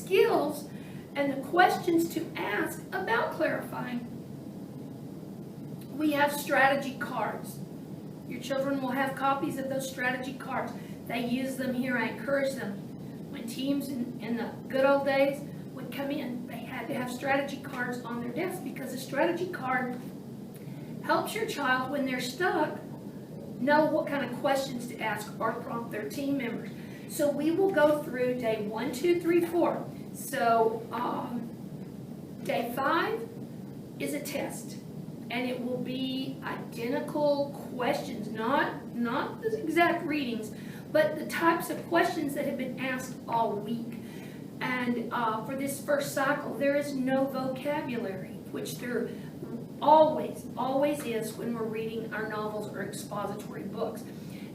skills and the questions to ask about clarifying. We have strategy cards. Your children will have copies of those strategy cards. They use them here. I encourage them. When teams in the good old days would come in, they had to have strategy cards on their desk because a strategy card helps your child, when they're stuck, know what kind of questions to ask or prompt their team members. So we will go through day 1, 2, 3, 4. So day 5 is a test, and it will be identical questions, not the exact readings, but the types of questions that have been asked all week. And for this first cycle, there is no vocabulary, which there always is when we're reading our novels or expository books.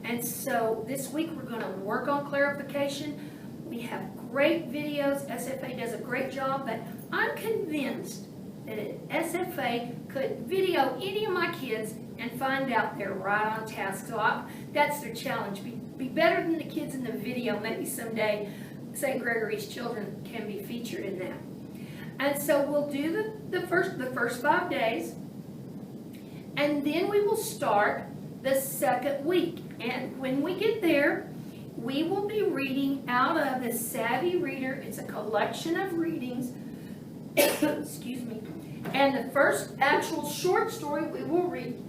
And so this week we're going to work on clarification. We have great videos. SFA does a great job, but I'm convinced that SFA could video any of my kids and find out they're right on task. So that's their challenge. Be better than the kids in the video. Maybe someday St. Gregory's children can be featured in that. And so we'll do the first 5 days, and then we will start the second week. And when we get there, we will be reading out of the Savvy Reader. It's a collection of readings. Excuse me. And the first actual short story we will read,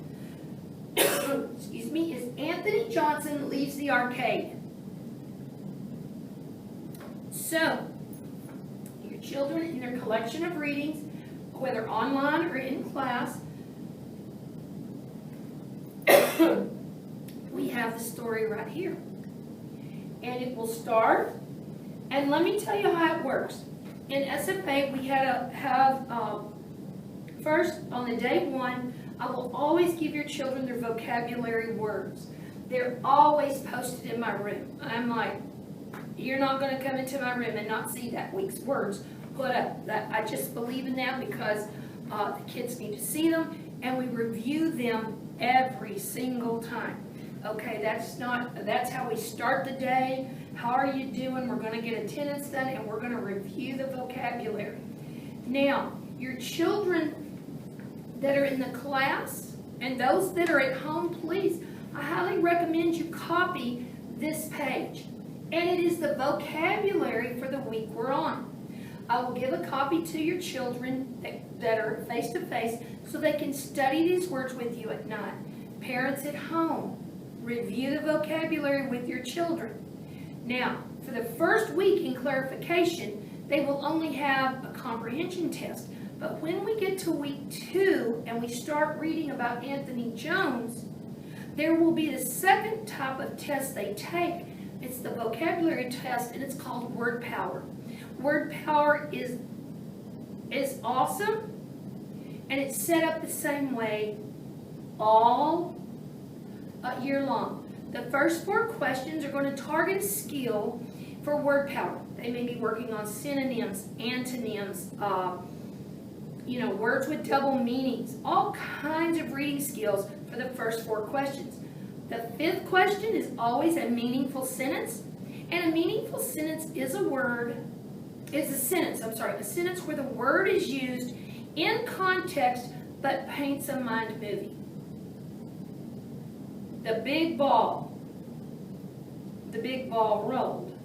excuse me, is Anthony Johnson Leaves the Arcade. So, your children in their collection of readings, whether online or in class, we have the story right here. And it will start, and let me tell you how it works. In SFA, we had to have, first, on the day 1, I will always give your children their vocabulary words. They're always posted in my room. I'm like, you're not going to come into my room and not see that week's words put up. I just believe in that because the kids need to see them, and we review them every single time. Okay, that's how we start the day. How are you doing? We're going to get attendance done, and we're going to review the vocabulary. Now, your children that are in the class and those that are at home, please, I highly recommend you copy this page. And it is the vocabulary for the week we're on. I will give a copy to your children that are face-to-face so they can study these words with you at night. Parents at home, review the vocabulary with your children. Now, for the first week in clarification, they will only have a comprehension test. But when we get to week 2 and we start reading about Anthony Jones, there will be the second type of test they take. It's the vocabulary test, and it's called Word Power. Word Power is awesome, and it's set up the same way all year long. The first 4 questions are going to target a skill for word power. They may be working on synonyms, antonyms, words with double meanings, all kinds of reading skills for the first 4 questions. The 5th question is always a meaningful sentence, and a meaningful sentence is a sentence where the word is used in context but paints a mind movie. The big ball rolled.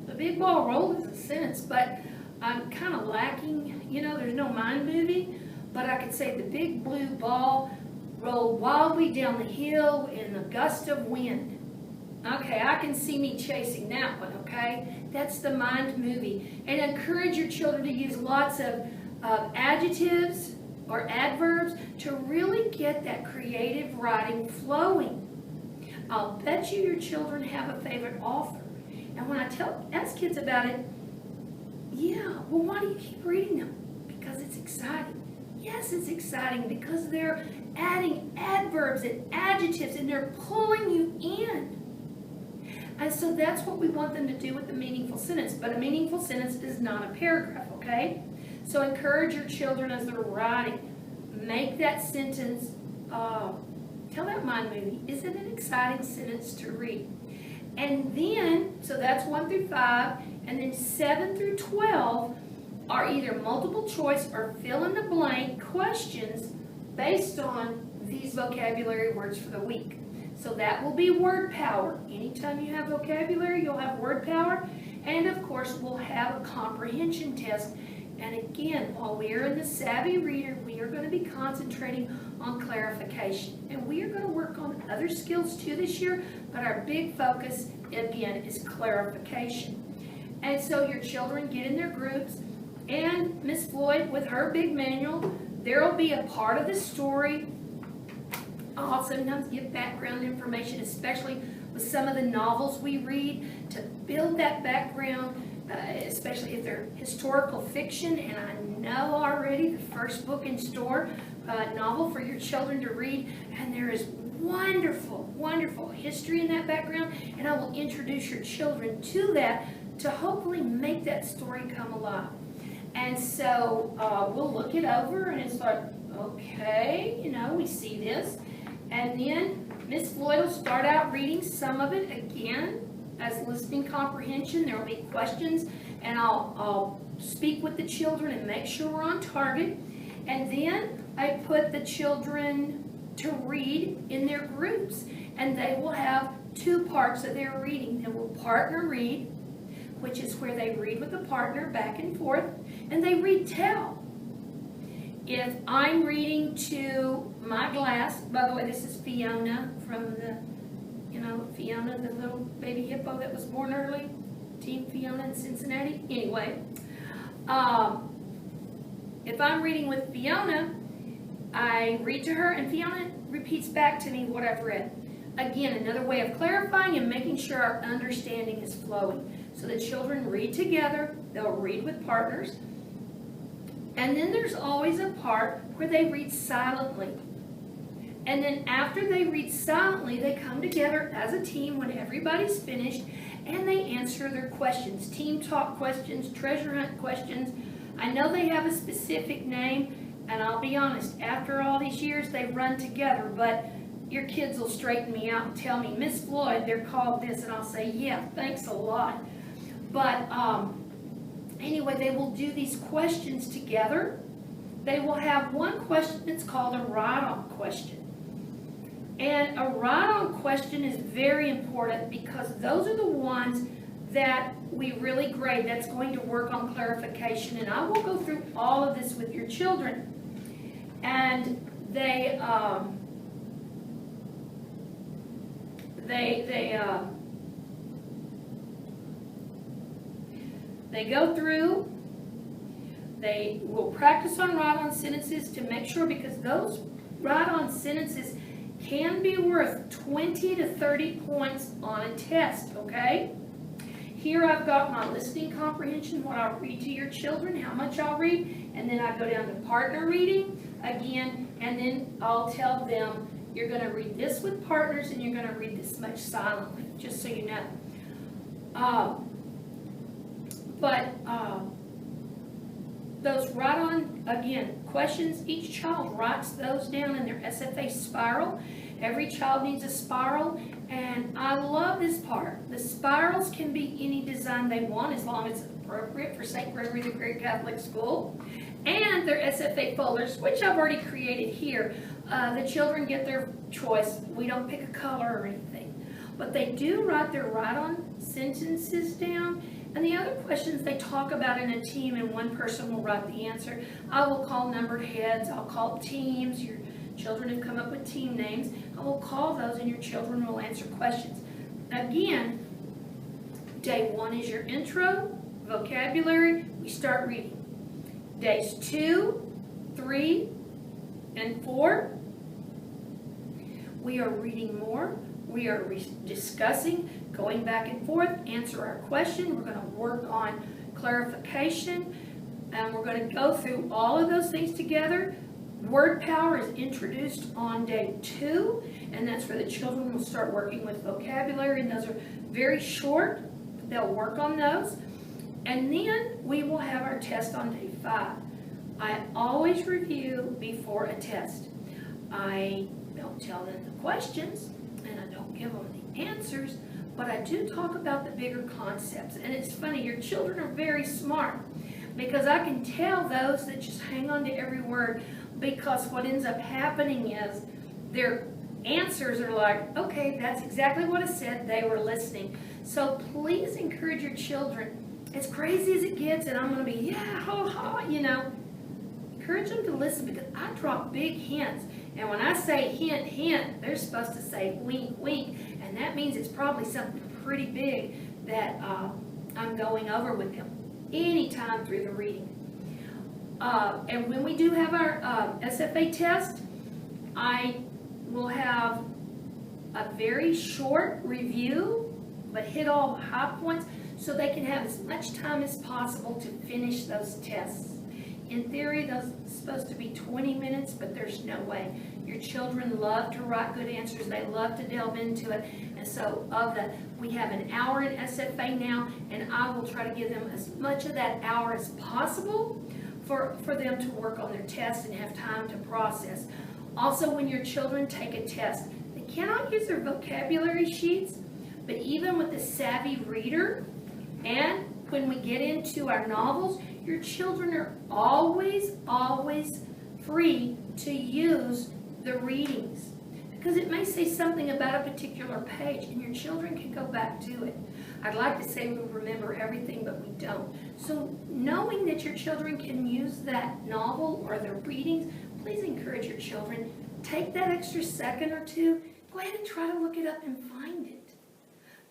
The big ball rolled is a sentence, but I'm kind of lacking, there's no mind movie, but I could say the big blue ball rolled wildly down the hill in a gust of wind. Okay, I can see me chasing that one, okay? That's the mind movie. And encourage your children to use lots of adjectives or adverbs to really get that creative writing flowing. I'll bet you your children have a favorite author. And when I ask kids about it, yeah, well, why do you keep reading them? Because it's exciting. Yes, it's exciting because they're adding adverbs and adjectives and they're pulling you in. And so that's what we want them to do with a meaningful sentence. But a meaningful sentence is not a paragraph, okay? So encourage your children as they're writing. Make that sentence, tell that mind movie, is it an exciting sentence to read? And then, so that's 1 through 5, and then 7 through 12 are either multiple choice or fill in the blank questions based on these vocabulary words for the week. So that will be word power. Anytime you have vocabulary, you'll have word power. And of course, we'll have a comprehension test. And again, while we are in the Savvy Reader, we are going to be concentrating on clarification. And we are going to work on other skills too this year, but our big focus, again, is clarification. And so your children get in their groups, and Miss Floyd, with her big manual, there will be a part of the story. I'll sometimes give background information, especially with some of the novels we read, to build that background, especially if they're historical fiction. And I know already the first book in store, novel for your children to read, and there is wonderful, wonderful history in that background, and I will introduce your children to that to hopefully make that story come alive. And so we'll look it over, and it's like, okay, you know, we see this. And then Miss Floyd will start out reading some of it again as listening comprehension. There will be questions, and I'll speak with the children and make sure we're on target. And then I put the children to read in their groups, and they will have 2 parts of their reading. They will partner read, which is where they read with a partner back and forth, and they read tell. If I'm reading to my class, by the way, this is Fiona from the, you know, Fiona, the little baby hippo that was born early, Team Fiona in Cincinnati. Anyway, if I'm reading with Fiona, I read to her, and Fiona repeats back to me what I've read. Again, another way of clarifying and making sure our understanding is flowing. So the children read together, they'll read with partners, and then there's always a part where they read silently. And then after they read silently, they come together as a team when everybody's finished, and they answer their questions. Team talk questions, treasure hunt questions. I know they have a specific name, and I'll be honest, after all these years, they run together, but your kids will straighten me out and tell me, Miss Floyd, they're called this, and I'll say, yeah, thanks a lot. But anyway, they will do these questions together. They will have one question that's called a write-on question. And a write-on question is very important because those are the ones that we really grade. That's going to work on clarification. And I will go through all of this with your children. And they go through, they will practice on write-on sentences to make sure, because those write-on sentences can be worth 20 to 30 points on a test, okay? Here I've got my listening comprehension, what I'll read to your children, how much I'll read, and then I go down to partner reading again, and then I'll tell them, you're going to read this with partners, and you're going to read this much silently, just so you know. Those write-on, again, questions, each child writes those down in their SFA spiral. Every child needs a spiral, and I love this part. The spirals can be any design they want as long as it's appropriate for St. Gregory the Great Catholic School. And their SFA folders, which I've already created here. The children get their choice. We don't pick a color or anything. But they do write their write-on sentences down. And the other questions they talk about in a team, and one person will write the answer. I will call numbered heads. I'll call teams. Your children have come up with team names. I will call those, and your children will answer questions. Again, day 1 is your intro, vocabulary. We start reading. Days 2, 3, and 4, we are reading more. We are discussing, going back and forth, answer our question. We're going to work on clarification, and we're going to go through all of those things together. Word power is introduced on day 2, and that's where the children will start working with vocabulary, and those are very short. They'll work on those. And then we will have our test on day 5. I always review before a test. I don't tell them the questions, and I don't give them the answers, but I do talk about the bigger concepts. And it's funny, your children are very smart, because I can tell those that just hang on to every word, because what ends up happening is their answers are like, okay, that's exactly what I said, they were listening. So please encourage your children. As crazy as it gets, and I'm going to be, yeah, ha, ha, you know, encourage them to listen, because I drop big hints. And when I say hint, hint, they're supposed to say wink, wink. And that means it's probably something pretty big that I'm going over with them anytime through the reading. And when we do have our SFA test, I will have a very short review, but hit all the high points so they can have as much time as possible to finish those tests. In theory, those are supposed to be 20 minutes, but there's no way. Your children love to write good answers. They love to delve into it. And so we have an hour in SFA now, and I will try to give them as much of that hour as possible for them to work on their tests and have time to process. Also, when your children take a test, they cannot use their vocabulary sheets, but even with the Savvy Reader, and when we get into our novels, your children are always, always free to use the readings, because it may say something about a particular page, and your children can go back to it. I'd like to say we remember everything, but we don't. So knowing that your children can use that novel or the readings, please encourage your children. Take that extra second or two, go ahead and try to look it up and find it.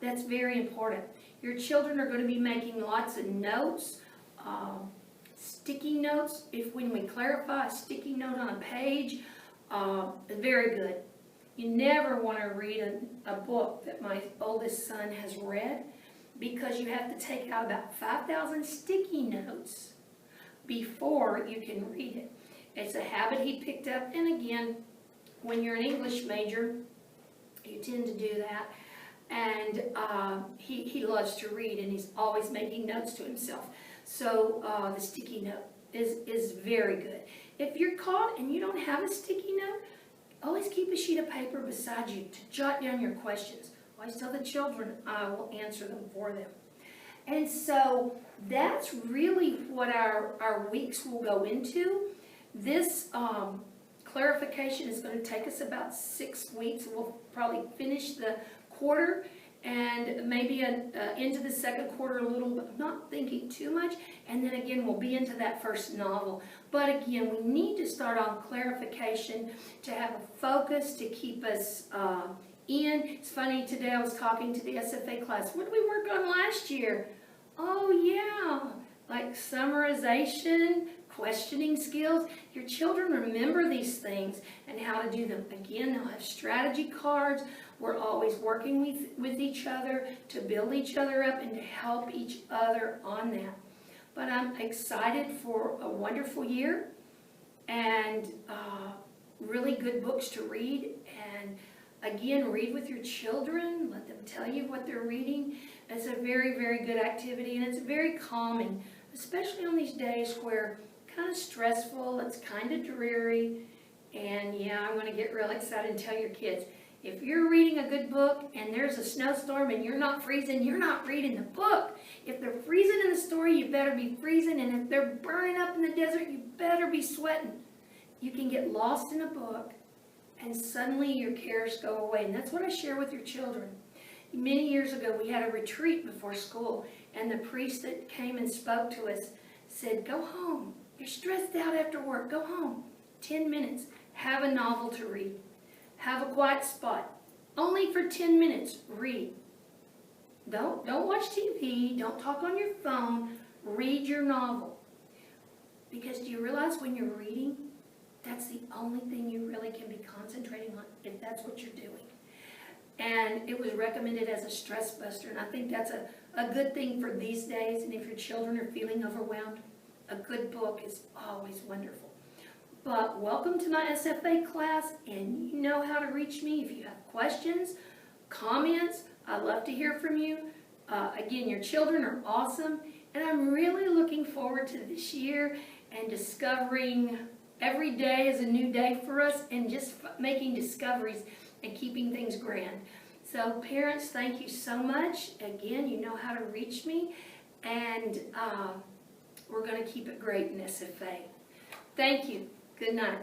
That's very important. Your children are going to be making lots of notes, sticky notes. When we clarify a sticky note on a page, very good. You never want to read a book that my oldest son has read, because you have to take out about 5,000 sticky notes before you can read it. It's a habit he picked up, and again, when you're an English major, you tend to do that. And he loves to read, and he's always making notes to himself. So the sticky note is very good. If you're caught and you don't have a sticky note, always keep a sheet of paper beside you to jot down your questions. Always tell the children I will answer them for them. And so that's really what our weeks will go into. This clarification is going to take us about 6 weeks. We'll probably finish the quarter and maybe into the second quarter a little, but not thinking too much. And then again, we'll be into that first novel. But again, we need to start on clarification to have a focus to keep us in. It's funny, today I was talking to the SFA class. What did we work on last year? Oh yeah, like summarization, questioning skills. Your children remember these things and how to do them. Again, they'll have strategy cards. We're always working with each other to build each other up and to help each other on that. But I'm excited for a wonderful year and really good books to read. And again, read with your children. Let them tell you what they're reading. It's a very, very good activity, and it's very calming, especially on these days where it's kind of stressful, it's kind of dreary. And yeah, I'm going to get real excited and tell your kids, if you're reading a good book and there's a snowstorm and you're not freezing, you're not reading the book. If they're freezing in the story, you better be freezing. And if they're burning up in the desert, you better be sweating. You can get lost in a book and suddenly your cares go away. And that's what I share with your children. Many years ago, we had a retreat before school, and the priest that came and spoke to us said, go home. You're stressed out after work. Go home. 10 minutes. Have a novel to read. Have a quiet spot. Only for 10 minutes, read. Don't watch TV. Don't talk on your phone. Read your novel. Because do you realize when you're reading, that's the only thing you really can be concentrating on, if that's what you're doing. And it was recommended as a stress buster, and I think that's a good thing for these days. And if your children are feeling overwhelmed, a good book is always wonderful. But welcome to my SFA class, and you know how to reach me if you have questions, comments. I love to hear from you. Again, your children are awesome, and I'm really looking forward to this year and discovering every day is a new day for us, and just making discoveries and keeping things grand. So parents, thank you so much. Again, you know how to reach me, and we're going to keep it great in SFA. Thank you. Good night.